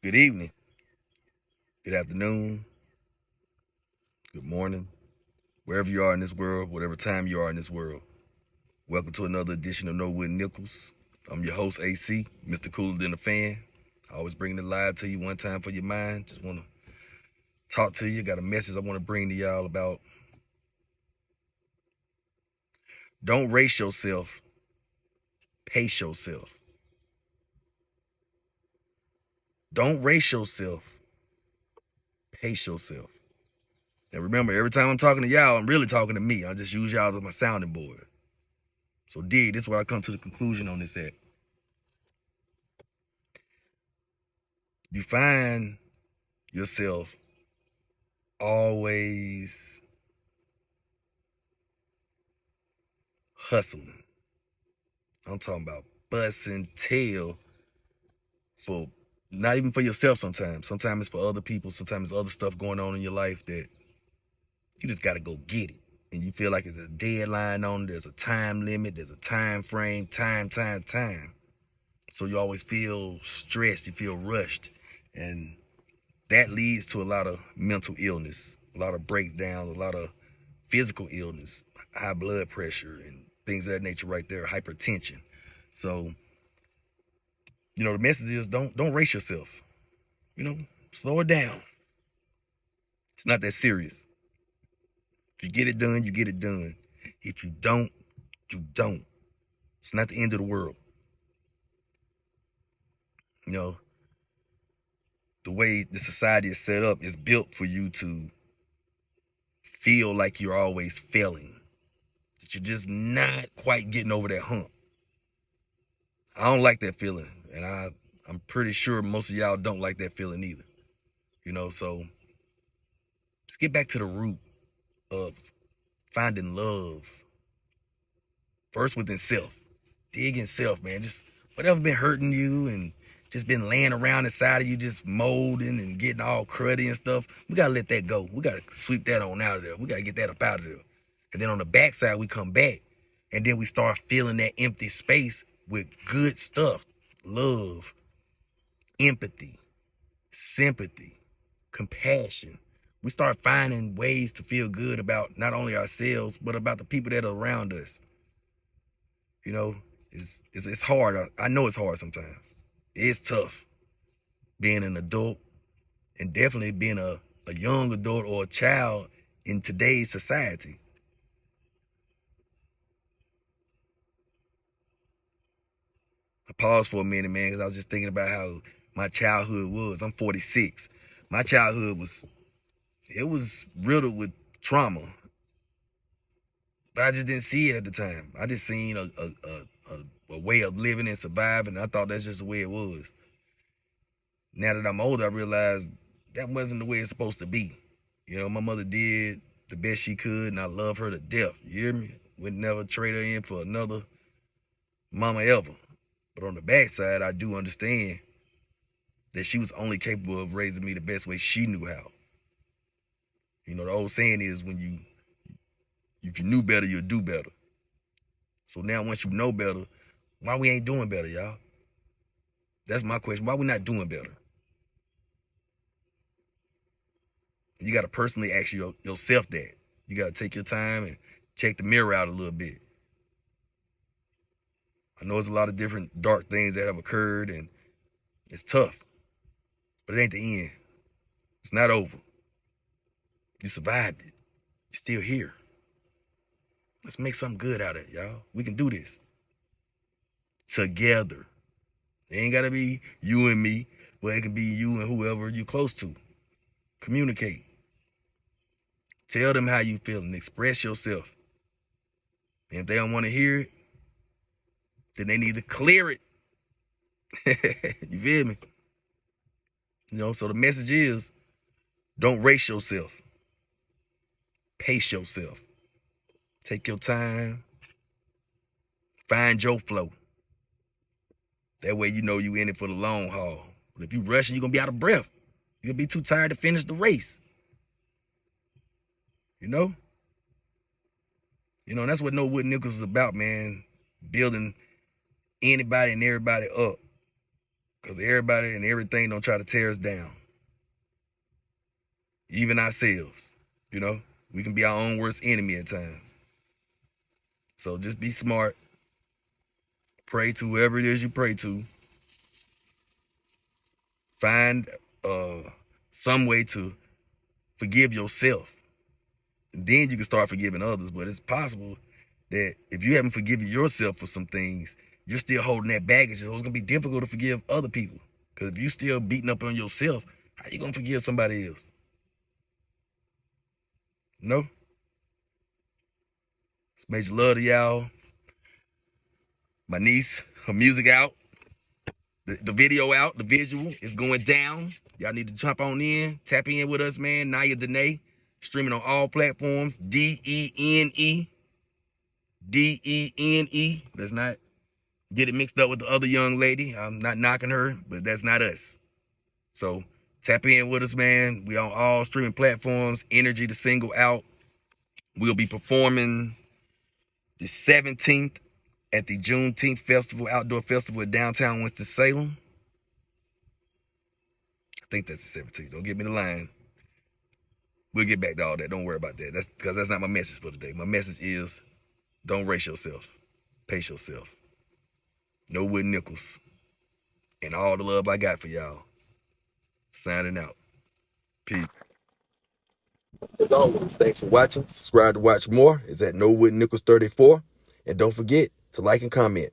Good evening, good afternoon, good morning, wherever you are in this world, whatever time you are in this world. Welcome to another edition of No Wood Nichols. I'm your host, AC, Mr. Cooler Than a Fan. I always bring it live to you one time for your mind. Just want to talk to you. Got a message I want to bring to y'all about don't race yourself, pace yourself. Don't race yourself, pace yourself. And remember, every time I'm talking to y'all, I'm really talking to me. I just use y'all as my sounding board. So, this is where I come to the conclusion on this at. You find yourself always hustling. I'm talking about busting tail for not even for yourself sometimes. Sometimes it's for other people. Sometimes there's other stuff going on in your life that you just got to go get it. And you feel like there's a deadline on it. There's a time limit. There's a time frame. Time. So you always feel stressed. You feel rushed. And that leads to a lot of mental illness, a lot of breakdowns, a lot of physical illness, high blood pressure, and things of that nature right there, hypertension. So, the message is don't race yourself. Slow it down. It's not that serious. If you get it done, you get it done. If you don't, you don't. It's not the end of the world. You know, the way the society is set up is built for you to feel like you're always failing, that you're just not quite getting over that hump. I don't like that feeling, and I'm pretty sure most of y'all don't like that feeling either. So let's get back to the root of finding love. First within self. Dig in self, man. Just whatever been hurting you and just been laying around inside of you, just molding and getting all cruddy and stuff. We gotta let that go. We gotta sweep that on out of there. We gotta get that up out of there. And then on the backside, we come back. And then we start filling that empty space with good stuff. Love, empathy, sympathy, compassion. We start finding ways to feel good about not only ourselves, but about the people that are around us. You know, it's hard. I know it's hard sometimes. It's tough being an adult and definitely being a young adult or a child in today's society. I paused for a minute, man, because I was just thinking about how my childhood was. I'm 46. My childhood was riddled with trauma, but I just didn't see it at the time. I just seen a way of living and surviving. And I thought that's just the way it was. Now that I'm older, I realize that wasn't the way it's supposed to be. My mother did the best she could, and I love her to death. You hear me? Would never trade her in for another mama ever. But on the backside, I do understand that she was only capable of raising me the best way she knew how. The old saying is if you knew better, you'll do better. So now once you know better, why we ain't doing better, y'all? That's my question. Why we not doing better? You got to personally ask yourself that. You got to take your time and check the mirror out a little bit. I know there's a lot of different dark things that have occurred, and it's tough, but it ain't the end. It's not over. You survived it. You're still here. Let's make something good out of it, y'all. We can do this together. It ain't got to be you and me, but it can be you and whoever you're close to. Communicate. Tell them how you feel and express yourself. And if they don't want to hear it, then they need to clear it. You feel me? So the message is don't race yourself. Pace yourself. Take your time. Find your flow. That way you in it for the long haul. But if you rushing, you're going to be out of breath. You're going to be too tired to finish the race. You know? And that's what No Wood Nichols is about, man. Building anybody and everybody up. Because everybody and everything don't try to tear us down. Even ourselves, you know. We can be our own worst enemy at times. So just be smart. Pray to whoever it is you pray to. Find some way to forgive yourself. And then you can start forgiving others. But it's possible that if you haven't forgiven yourself for some things, you're still holding that baggage. So it's going to be difficult to forgive other people. Because if you're still beating up on yourself, how you going to forgive somebody else? No? It's major love to y'all. My niece, her music out. The video out, the visual is going down. Y'all need to jump on in, tap in with us, man. Naya Dene, streaming on all platforms. D-E-N-E. D-E-N-E. Let's not get it mixed up with the other young lady. I'm not knocking her, but that's not us. So tap in with us, man. We on all streaming platforms. Energy, the single out. We'll be performing the 17th at the Juneteenth Festival, Outdoor Festival at downtown Winston-Salem. I think that's the 17th. Don't get me the line. We'll get back to all that. Don't worry about that. That's because that's not my message for today. My message is don't race yourself. Pace yourself. No Wood Nichols. And all the love I got for y'all. Signing out. Peace. As always, thanks for watching. Subscribe to watch more. It's at No Wood Nichols 34. And don't forget to like and comment.